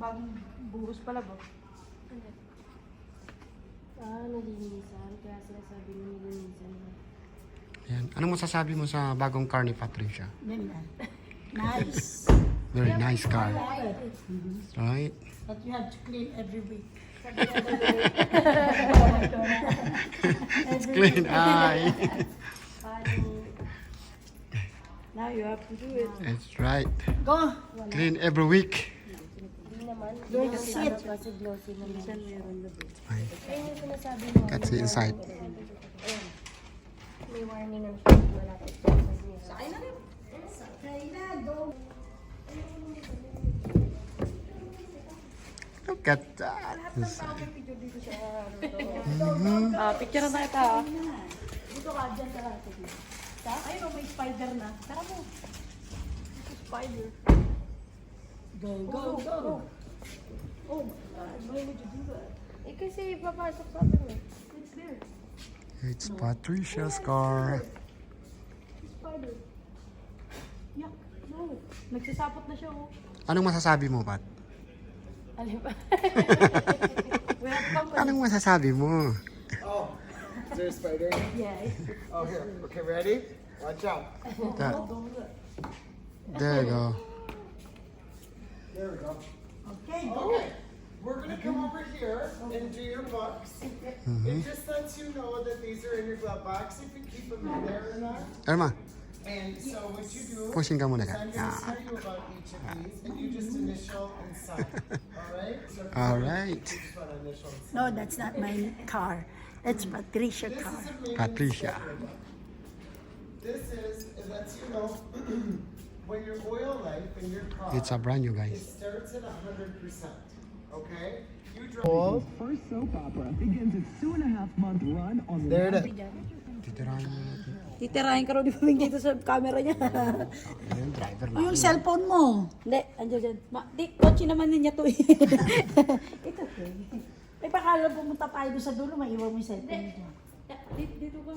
bagong buhos pala ba? Nalinisan. Kaya sinasabi mo nilinisan. Ayan. Anong masasabi mo sa bagong car ni Patricia? Ganda. Nice. Very nice car. Right? But you have to clean every week. It's clean. Ay. Now you have to do it. That's right. Go. Clean every week. Hindi naman. That's it. Kasi glossy naman. Ay. Ayun yung sinasabi mo. That's the inside. Ayan. May warning ng shop malapit sa niya. Sakay na rin. Look at that. Picture na tayo ta. Dito ka, dyan ka lahat. Ayun, may spider na. Tara mo. Spider. Go, go, go. Oh, why would you do that? Kasi papasok sa atin eh. It's there. It's Patricia's car. Spider. Yuck. No. Nagsasapot na siya, oh. Anong masasabi mo, Pat? Alam ba? We have company. Anong masasabi mo? Oh, is there a spider? Yes. Oh, here. Okay, ready? Watch out. That. There you go. There we go. Okay, go. Okay, we're gonna come over here and do your books. It just lets you know that these are in your glove box, if you keep them in there or not. Irma, And so what you do pushing ka muna is ka. I'm gonna tell you about each of these, and you just initial and sign. All right? So All right. you just want to initial and sign. No, that's not my car. That's Patricia This car. is a main Patricia. sticker book. This is, it lets you know when your oil life in your car It's a brand new, it guys. starts at 100%. Okay? You drive. Paul's first soap opera begins its 2.5-month run on There it is. Titirahin mo natin. Titirahin ka rin ni dito sa camera niya. Ayun, driver na. Yung cellphone mo. Hindi, andyan dyan. Kotse naman niya to eh. Ito eh. May pakala pumunta tayo doon sa dulo, maiwan mo yung cellphone niya. Dito ka.